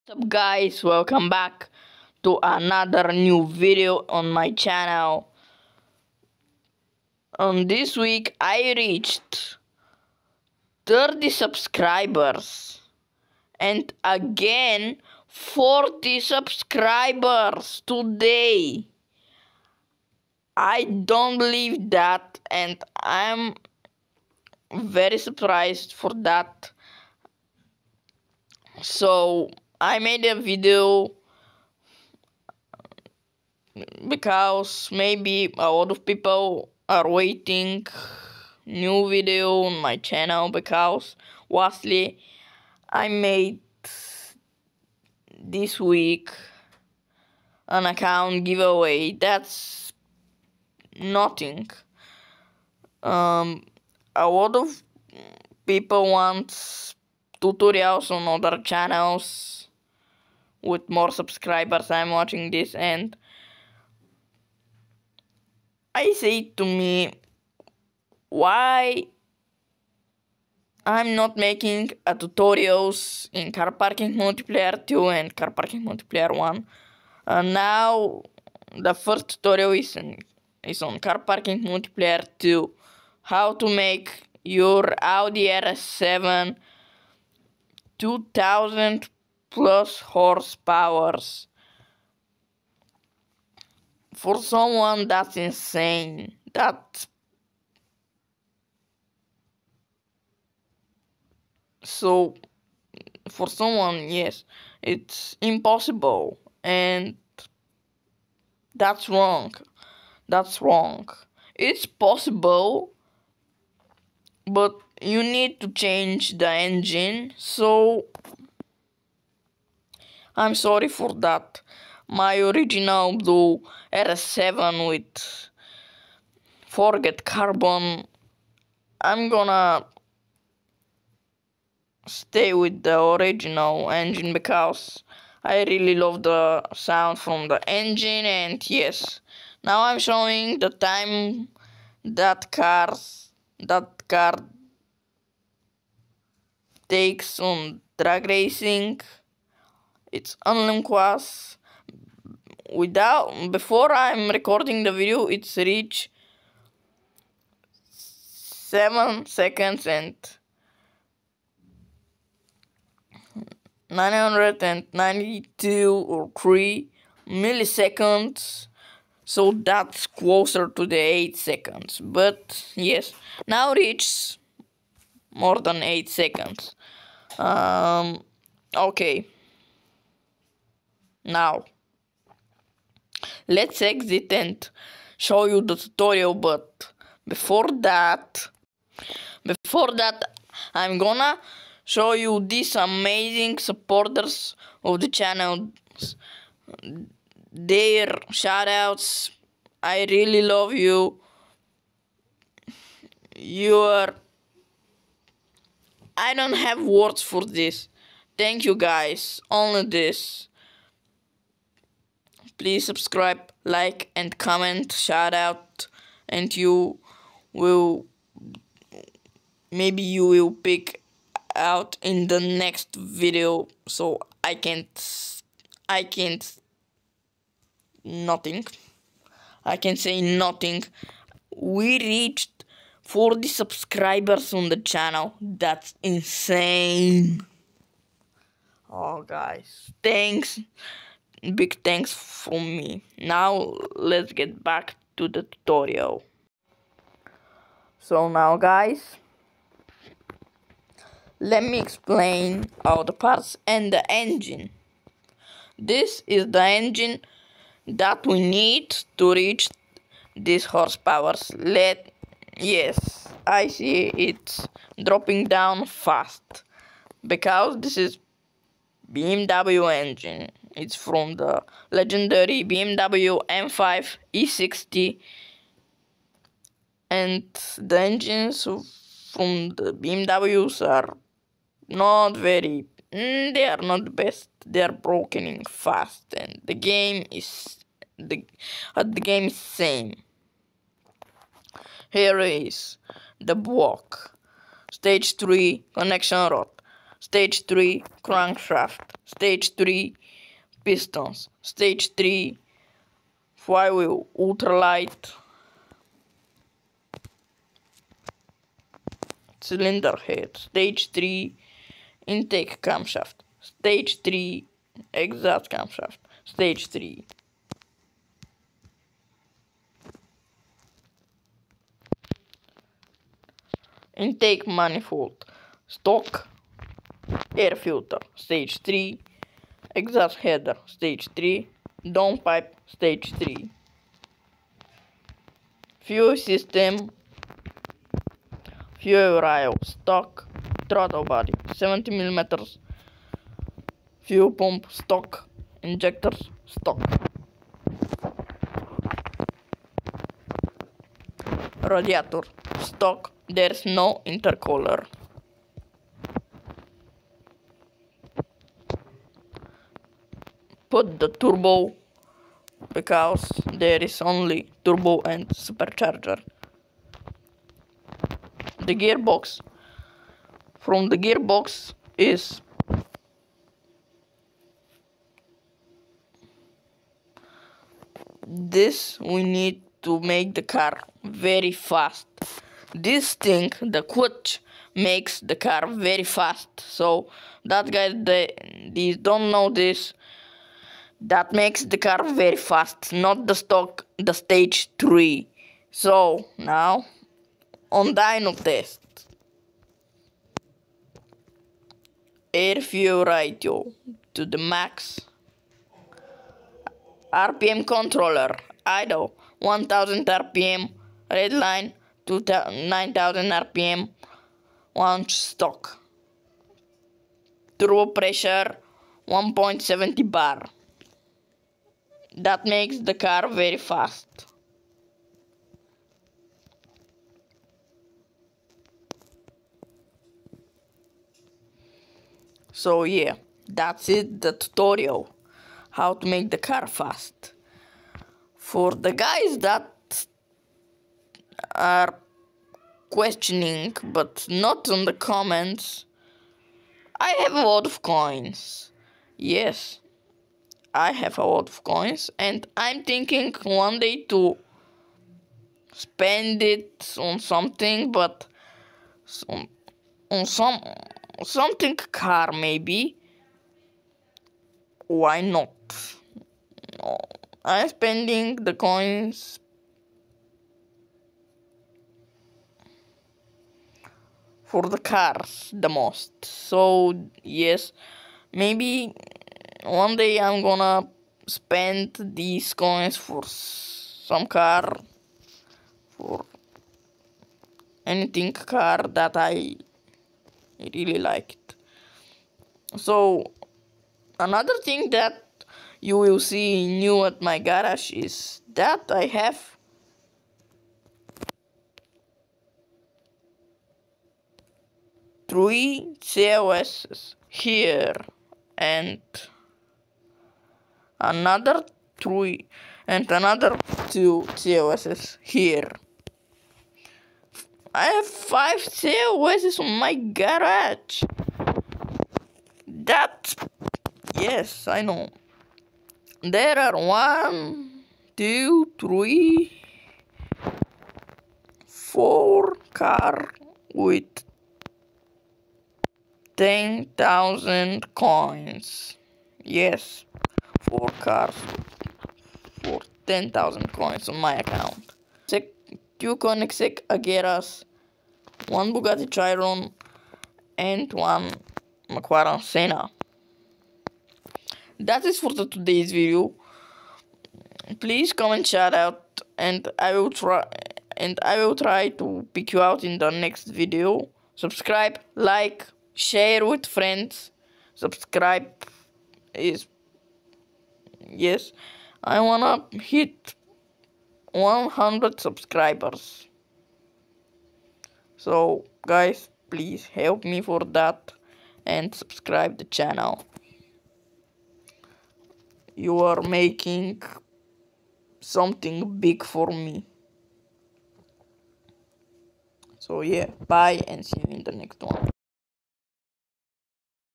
What's up guys, welcome back to another new video on my channel. On this week I reached 30 subscribers and again 40 subscribers today. I don't believe that and I'm very surprised for that. So I made a video because maybe a lot of people are waiting new video on my channel because lastly I made this week an account giveaway. That's nothing. A lot of people want tutorials on other channels with more subscribers. I'm watching this and I say to me, why I'm not making a tutorials in Car Parking Multiplayer 2 and Car Parking Multiplayer 1. Now the first tutorial is on Car Parking Multiplayer 2. How to make your Audi RS7 2000 plus horsepowers. For someone that's insane. So for someone, yes, it's impossible and that's wrong. That's wrong. It's possible, but you need to change the engine, so I'm sorry for that. My original blue RS7 with Forget Carbon, I'm gonna stay with the original engine because I really love the sound from the engine. And yes, now I'm showing the time that car takes on drag racing. It's Unlimquas. Before I'm recording the video, it's reached 7 seconds and 992 or 3 milliseconds, so that's closer to the 8 seconds, but yes, now reaches more than 8 seconds. Okay, now let's exit and show you the tutorial, but before that I'm gonna show you these amazing supporters of the channel, their shoutouts. I really love you. I don't have words for this. Thank you guys, only this. Please subscribe, like and comment, shout out, and you will pick out in the next video. So I can't nothing. I can say nothing. We reached 40 subscribers on the channel. That's insane. Oh guys, thanks. Big thanks from me. Now let's get back to the tutorial. So now guys, let me explain all the parts and the engine. This is the engine that we need to reach these horsepowers. Yes, I see it's dropping down fast because this is BMW engine. It's from the legendary BMW M5 E60, and the engines from the BMWs are not very, they are not the best. They are broken fast, and the game is the game is same. Here is the block, stage 3 connection rod, Stage 3 crankshaft. Stage 3 pistons. Stage 3 flywheel ultralight cylinder head. Stage 3 intake camshaft. Stage 3 exhaust camshaft. Stage 3 intake manifold. Stock air filter. Stage 3 exhaust header. Stage 3 downpipe. Stage 3 fuel system. Fuel rail. Stock throttle body. 70mm fuel pump. Stock injectors. Stock radiator. Stock. There's no intercooler. Put the turbo because there is only turbo and supercharger. The gearbox. From the gearbox is this. We need to make the car very fast. This thing, the clutch, makes the car very fast. So that guys, they don't know this. That makes the car very fast, not the stock, the stage 3. So now on dyno test. Air fuel ratio to the max. RPM controller idle 1000 RPM, red line 9000 RPM, launch stock. Turbo pressure 1.70 bar. That makes the car very fast. So yeah, that's it, the tutorial. How to make the car fast. For the guys that are questioning but not on the comments, I have a lot of coins. Yes, I have a lot of coins and I'm thinking one day to spend it on something, but on something car maybe. Why not? No, I'm spending the coins for the cars the most. So yes, maybe one day I'm gonna spend these coins for some car, for anything car that I really liked. So another thing that you will see new at my garage is that I have three CLSs here and another three and another two CLSs here. I have 5 CLSs on my garage. Yes, I know. There are 1, 2, 3, 4 cars with 10,000 coins. Yes, 4 cars for 10,000 coins on my account. 2 Koenigsegg Ageras, 1 Bugatti Chiron, and 1 McLaren Senna. That is for today's video. Please comment shout out and I will try to pick you out in the next video. Subscribe, like, share with friends. Subscribe is yes. I wanna hit 100 subscribers. So guys, please help me for that and subscribe the channel. You are making something big for me. So yeah, bye and see you in the next one.